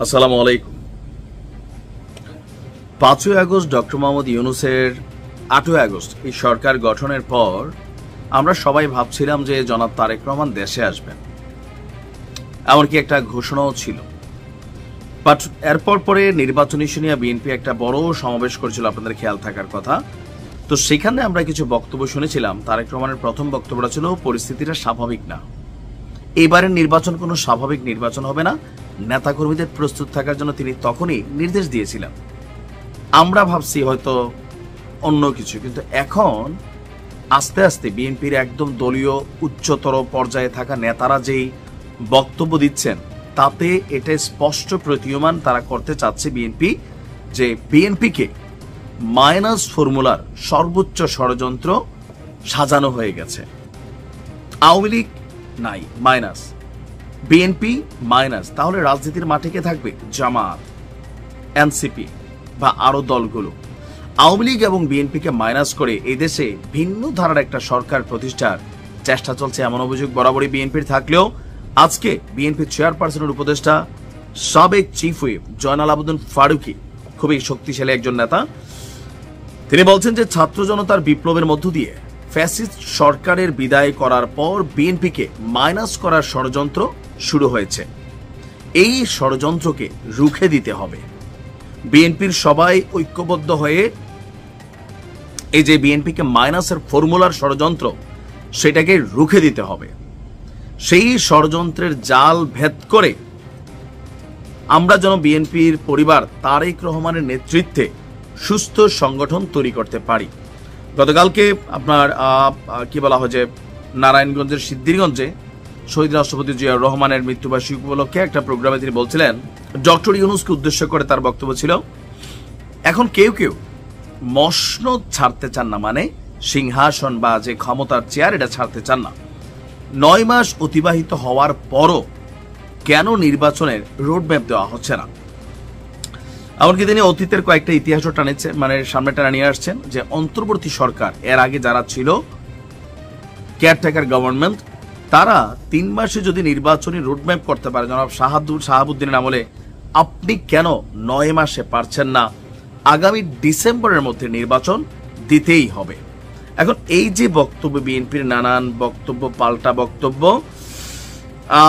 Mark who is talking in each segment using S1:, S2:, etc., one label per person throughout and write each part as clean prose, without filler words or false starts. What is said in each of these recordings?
S1: আসসালামু আলাইকুম। 5ই August doctor Mohammad ইউনূসের 8ই August এই সরকার গঠনের পর আমরা সবাই ভাবছিলাম যে জনাব তারেক রহমান দেশে আসবেন, এমনকি একটা ঘোষণাও ছিল। বাট এরপর পরে নির্বাচনী শুনিয়া বিএনপি একটা বড় সমাবেশ করেছিল, আপনাদের খেয়াল থাকার কথা। তো সেখানে আমরা কিছু বক্তব্য শুনেছিলাম। তারেক রহমানের প্রথম বক্তব্যটা ছিল পরিস্থিতিটা স্বাভাবিক না, এবারের নির্বাচন কোনো স্বাভাবিক নির্বাচন হবে না, নেতাকর্মীদের প্রস্তুত থাকার জন্য তিনি তখনই নির্দেশ দিয়েছিলেন। আমরা ভাবছি হয়তো অন্য কিছু, কিন্তু এখন আস্তে আস্তে বিএনপির একদম দলীয় উচ্চতর পর্যায়ে থাকা নেতারা যেই বক্তব্য দিচ্ছেন তাতে এটা স্পষ্ট প্রতীয়মান তারা করতে চাচ্ছে বিএনপি যে বিএনপিকে মাইনাস ফর্মুলার সর্বোচ্চ ষড়যন্ত্র সাজানো হয়ে গেছে। আওয়ামী লীগ নাই, মাইনাস বিএনপি মাইনাস, তাহলে রাজনীতির মাঠে কে থাকবে? জামাত, এনসিপি বা আরো দলগুলো। আওয়ামী লীগ এবং বিএনপিকে মাইনাস করে এদেশে ভিন্ন ধারার একটা সরকার প্রতিষ্ঠার চেষ্টা চলছে, এমন অভিযোগ বরাবরই বিএনপির থাকলেও আজকে বিএনপির চেয়ারপারসনের উপদেষ্টা সাবেক চিফ হুইপ জয়নাল আবেদিন ফারুকী খুবই শক্তিশালী একজন নেতা। তিনি বলছেন যে ছাত্র জনতার বিপ্লবের মধ্য দিয়ে ফ্যাসিস্ট সরকারের বিদায় করার পর বিএনপিকে মাইনাস করার ষড়যন্ত্র শুরু হয়েছে। এই ষড়যন্ত্রকে রুখে দিতে হবে। বিএনপির সবাই ঐক্যবদ্ধ হয়ে এই যে বিএনপিকে মাইনাসের ফর্মুলার ষড়যন্ত্র সেটাকে রুখে দিতে হবে। সেই ষড়যন্ত্রের জাল ভেদ করে আমরা যেন বিএনপির পরিবার তারেক রহমানের নেতৃত্বে সুস্থ সংগঠন তৈরি করতে পারি। গতকালকে আপনার কি বলা হয় যে নারায়ণগঞ্জের সিদ্ধিরগঞ্জে শহীদ রাষ্ট্রপতি জিয়াউর রহমানের মৃত্যুবার্ষিকী উপলক্ষে একটা প্রোগ্রামে তিনি বলছিলেন, ডক্টর ইউনূসকে উদ্দেশ্য করে তার বক্তব্য ছিল, এখন কেউ কেউ মসনদ ছাড়তে চান না, মানে সিংহাসন বা যে ক্ষমতার চেয়ার এটা ছাড়তে চান না। 9 মাস অতিবাহিত হওয়ার পরও কেন নির্বাচনের রোডম্যাপ দেওয়া হচ্ছে না? এমনকি তিনি অতীতের কয়েকটা ইতিহাসও টানেছেন, মানে সামনে টানা নিয়ে আসছেন যে অন্তর্বর্তী সরকার এর আগে যারা ছিল কেয়ারটেকার গভর্নমেন্ট, তারা 3 মাসে যদি নির্বাচনী রোডম্যাপ করতে পারে, জনাব শাহাবুদ্দিনের আমলে আপনি কেন 9 মাসে পারছেন না? আগামী ডিসেম্বরের মধ্যে নির্বাচন দিতেই হবে। এখন এই যে বক্তব্য, বিএনপির নানান বক্তব্য, পাল্টা বক্তব্য,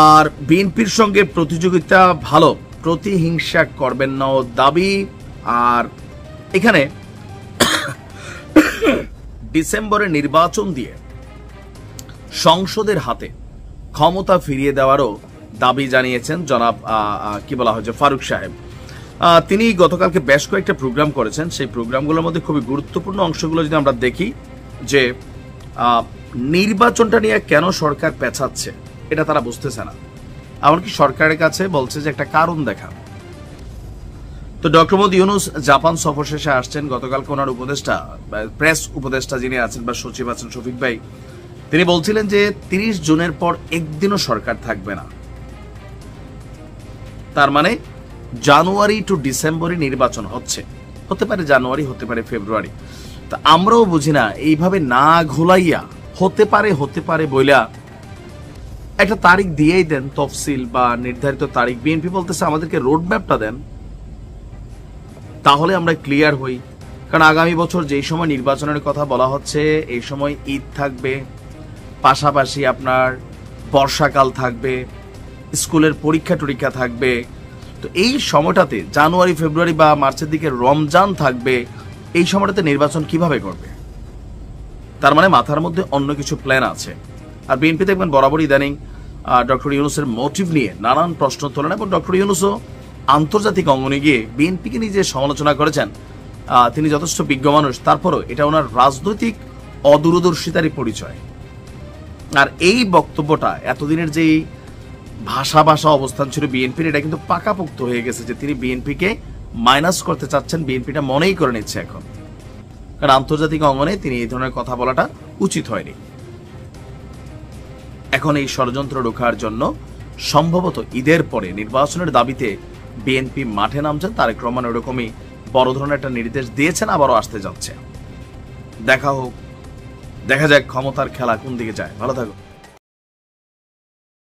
S1: আর বিএনপির সঙ্গে প্রতিযোগিতা ভালো, প্রতিহিংসা করবেন না ও দাবি, আর এখানে ডিসেম্বরে নির্বাচন দিয়ে সংসদের হাতে ক্ষমতা ফিরিয়ে দেওয়ারও দাবি জানিয়েছেন জনাব কি বলা হয় যে ফারুক সাহেব। তিনি গতকালকে বেশ কয়েকটা প্রোগ্রাম করেছেন। সেই প্রোগ্রামগুলোর মধ্যে খুবই গুরুত্বপূর্ণ অংশগুলো যদি আমরা দেখি, যে নির্বাচনটা নিয়ে কেন সরকার পেছাচ্ছে এটা তারা বুঝতেছে না, এমনকি সরকারের কাছে বলছে যে একটা কারণ দেখান। তো ডক্টর মোহাম্মদ ইউনূস জাপান সফর শেষে আসছেন। গতকালকে ওনার উপদেষ্টা, প্রেস উপদেষ্টা যিনি আছেন বা সচিব আছেন শফিক ভাই, তিনি বলছিলেন যে 30 জুনের পর একদিনও সরকার থাকবে না। তার মানে জানুয়ারি টু ডিসেম্বরে নির্বাচন হচ্ছে, হতে পারে জানুয়ারি, হতে পারে ফেব্রুয়ারি। তা আমরাও বুঝি না, এইভাবে না ঘোলাইয়া হতে পারে বইলা একটা তারিখ দিয়েই দেন, তফসিল বা নির্ধারিত তারিখ। বিএনপি বলতেছে আমাদেরকে রোডম্যাপটা দেন, তাহলে আমরা ক্লিয়ার হই। কারণ আগামী বছর যেই সময় নির্বাচনের কথা বলা হচ্ছে, এই সময় ঈদ থাকবে, পাশাপাশি আপনার বর্ষাকাল থাকবে, স্কুলের পরীক্ষা টরীক্ষা থাকবে। তো এই সময়টাতে জানুয়ারি, ফেব্রুয়ারি বা মার্চের দিকে রমজান থাকবে, এই সময়টাতে নির্বাচন কিভাবে করবে? তার মানে মাথার মধ্যে অন্য কিছু প্ল্যান আছে। আর বিএনপি দেখবেন বরাবরই ইদানিং ডক্টর ইউনূসের মোটিভ নিয়ে নানান প্রশ্ন তোলেন, এবং ডক্টর ইউনূসও আন্তর্জাতিক অঙ্গনে গিয়ে বিএনপিকে নিজে সমালোচনা করেছেন। তিনি যথেষ্ট বিজ্ঞ মানুষ, তারপরও এটা ওনার রাজনৈতিক অদূরদর্শিতারই পরিচয়। আর এই বক্তব্যটা এতদিনের যে ভাষা অবস্থান ছিল বিএনপির, এটা কিন্তু পাকাপোক্ত হয়ে গেছে যে তিনি বিএনপিকে মাইনাস করতে চাচ্ছেন। বিএনপিটা মনেই করে নিচ্ছে এখন, কারণ আন্তর্জাতিক অঙ্গনে তিনি এই ধরনের কথা বলাটা উচিত হয়নি। এখন এই ষড়যন্ত্র রোখার জন্য সম্ভবত ঈদের পরে নির্বাচনের দাবিতে বিএনপি মাঠে নামছেন। তারেক রহমান ওরকমই বড় ধরনের একটা নির্দেশ দিয়েছেন, আবারও আসতে যাচ্ছে। দেখা হোক, দেখা যাক ক্ষমতার খেলা কোন দিকে যায়। ভালো থাকুন।